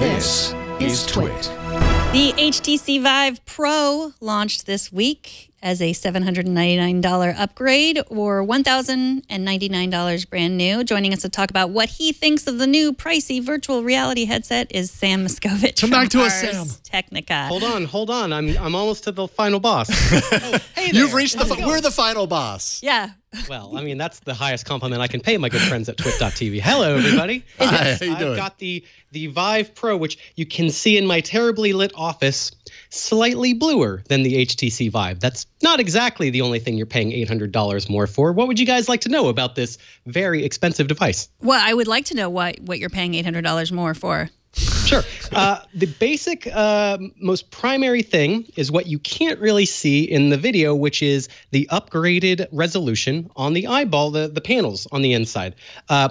This is TWiT. The HTC Vive Pro launched this week as a $799 upgrade or $1,099 brand new. Joining us to talk about what he thinks of the new pricey virtual reality headset is Sam Machkovech. Come back to us, Sam. Ars Technica. Hold on. I'm almost to the final boss. Oh, hey there. You've reached we're the final boss. Yeah. Well, I mean, that's the highest compliment I can pay my good friends at TWiT.tv. Hello, everybody. Hi, how you doing? I've got the Vive Pro, which you can see in my terribly lit office, slightly bluer than the HTC Vive. That's not exactly the only thing you're paying $800 more for. What would you guys like to know about this very expensive device? Well, I would like to know what you're paying $800 more for. Sure. The basic, most primary thing is what you can't really see in the video, which is the upgraded resolution on the eyeball, the panels on the inside.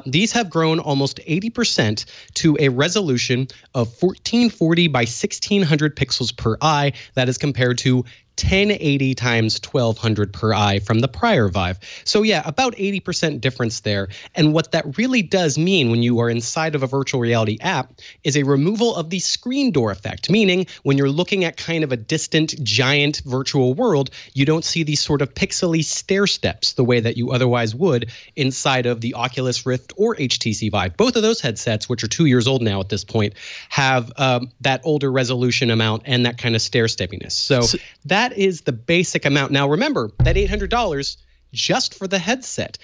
These have grown almost 80% to a resolution of 1440 by 1600 pixels per eye. That is compared to 1080 times 1200 per eye from the prior Vive. So yeah, about 80% difference there. And what that really does mean when you are inside of a virtual reality app is a removal of the screen door effect, meaning when you're looking at kind of a distant giant virtual world, you don't see these sort of pixely stair steps the way that you otherwise would inside of the Oculus Rift or HTC Vive. Both of those headsets, which are 2 years old now at this point, have that older resolution amount and that kind of stair steppiness. So that is the basic amount. Now, remember that $800 just for the headset.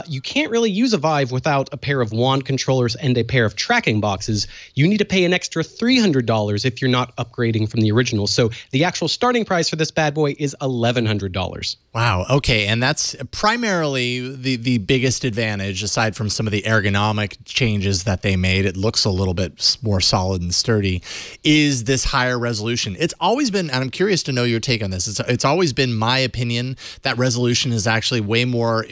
You can't really use a Vive without a pair of wand controllers and a pair of tracking boxes. You need to pay an extra $300 if you're not upgrading from the original. So the actual starting price for this bad boy is $1,100. Wow. Okay. And that's primarily the biggest advantage, aside from some of the ergonomic changes that they made. It looks a little bit more solid and sturdy, is this higher resolution. It's always been, and I'm curious to know your take on this, it's always been my opinion that resolution is actually way more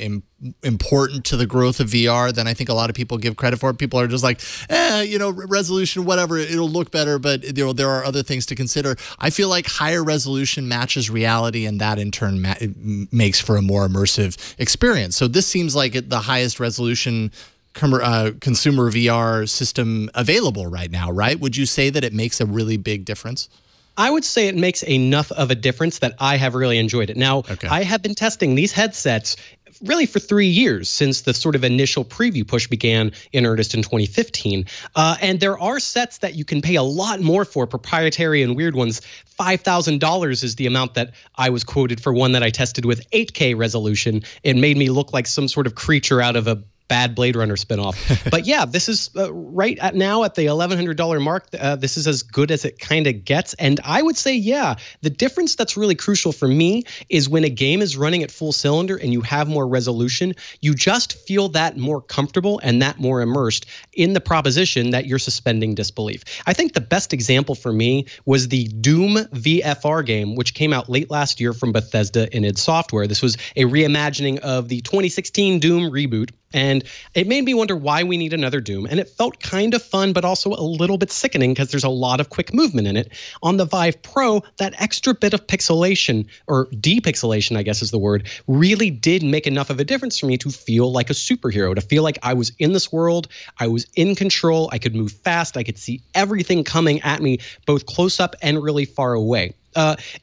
important to the growth of VR than I think a lot of people give credit for. People are just like, resolution, whatever, it'll look better, but there are other things to consider. I feel like higher resolution matches reality, and that in turn makes for a more immersive experience. So this seems like the highest resolution consumer VR system available right now, right? Would you say that it makes a really big difference? I would say it makes enough of a difference that I have really enjoyed it. Now, okay. I have been testing these headsets really for 3 years since the sort of initial preview push began in earnest in 2015. And there are sets that you can pay a lot more for, proprietary and weird ones. $5,000 is the amount that I was quoted for one that I tested with 8K resolution. It made me look like some sort of creature out of a bad Blade Runner spinoff. But yeah, this is right at now at the $1,100 mark. This is as good as it kind of gets. And I would say, yeah, the difference that's really crucial for me is when a game is running at full cylinder and you have more resolution, you just feel that more comfortable and that more immersed in the proposition that you're suspending disbelief. I think the best example for me was the Doom VFR game, which came out late last year from Bethesda and id Software. This was a reimagining of the 2016 Doom reboot. And it made me wonder why we need another Doom. And it felt kind of fun, but also a little bit sickening because there's a lot of quick movement in it. On the Vive Pro, that extra bit of pixelation, or depixelation, I guess is the word, really did make enough of a difference for me to feel like a superhero, to feel like I was in this world, I was in control, I could move fast, I could see everything coming at me, both close up and really far away.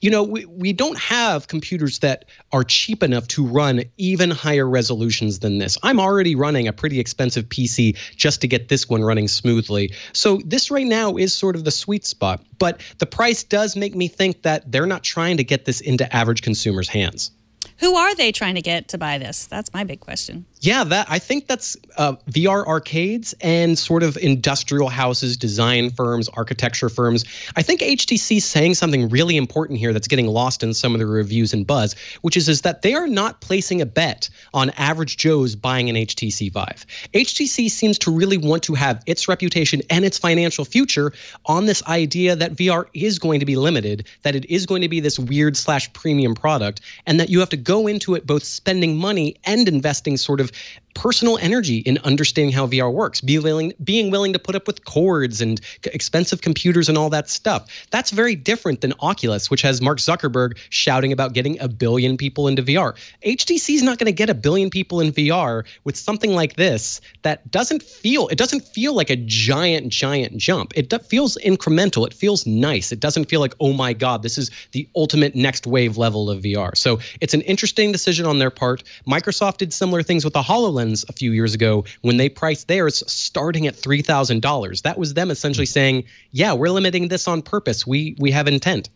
We don't have computers that are cheap enough to run even higher resolutions than this. I'm already running a pretty expensive PC just to get this one running smoothly. So this right now is sort of the sweet spot. But the price does make me think that they're not trying to get this into average consumers' hands. Who are they trying to get to buy this? That's my big question. Yeah, I think that's VR arcades and sort of industrial houses, design firms, architecture firms. I think HTC is saying something really important here that's getting lost in some of the reviews and buzz, which is that they are not placing a bet on average Joes buying an HTC Vive. HTC seems to really want to have its reputation and its financial future on this idea that VR is going to be limited, that it is going to be this weird / premium product, and that you have to go into it both spending money and investing sort of personal energy in understanding how VR works, being willing to put up with cords and expensive computers and all that stuff. That's very different than Oculus, which has Mark Zuckerberg shouting about getting 1 billion people into VR. HTC is not going to get 1 billion people in VR with something like this that doesn't feel like a giant jump. It feels incremental. It feels nice. It doesn't feel like, oh my God, this is the ultimate next wave level of VR. So it's an interesting decision on their part. Microsoft did similar things with the HoloLens a few years ago when they priced theirs starting at $3,000. That was them essentially saying, yeah, we're limiting this on purpose. We have intent.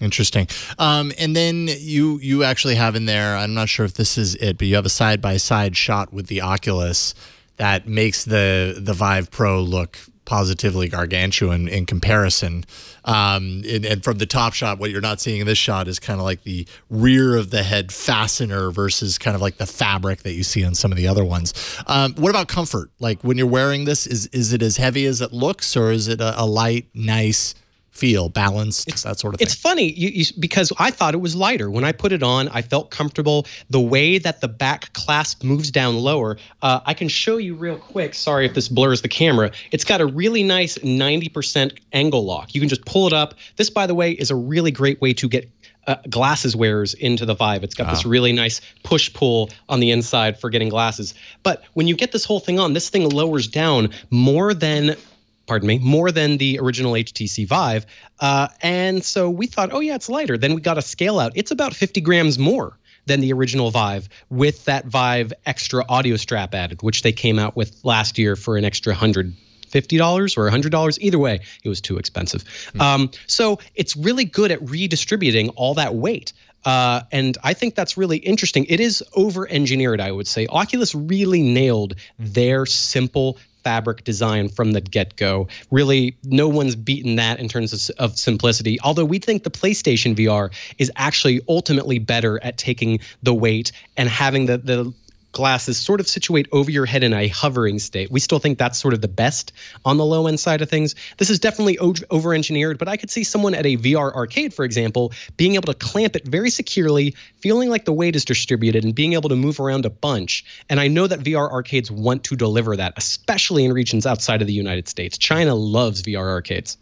Interesting. And then you actually have in there, I'm not sure if this is it, but you have a side-by-side shot with the Oculus that makes the Vive Pro look positively gargantuan in comparison. And from the top shot, what you're not seeing in this shot is kind of like the rear of the head fastener versus kind of like the fabric that you see on some of the other ones. What about comfort? Like when you're wearing this, is it as heavy as it looks, or is it a light, nice feel, balanced, that sort of thing? It's funny because I thought it was lighter. When I put it on, I felt comfortable. The way that the back clasp moves down lower, I can show you real quick. Sorry if this blurs the camera. It's got a really nice 90% angle lock. You can just pull it up. This, by the way, is a really great way to get glasses wearers into the Vive. It's got this really nice push-pull on the inside for getting glasses. But when you get this whole thing on, this thing lowers down more than the original HTC Vive. And so we thought, oh yeah, it's lighter. Then we got a scale out. It's about 50 grams more than the original Vive with that Vive extra audio strap added, which they came out with last year for an extra $150 or $100. Either way, it was too expensive. So it's really good at redistributing all that weight. And I think that's really interesting. It is over-engineered, I would say. Oculus really nailed their simple fabric design from the get-go. Really, no one's beaten that in terms of simplicity. Although we think the PlayStation VR is actually ultimately better at taking the weight and having the glasses sort of situate over your head in a hovering state. We still think that's sort of the best on the low end side of things. This is definitely over-engineered, but I could see someone at a VR arcade, for example, being able to clamp it very securely, feeling like the weight is distributed and being able to move around a bunch. And I know that VR arcades want to deliver that, especially in regions outside of the United States. China loves VR arcades.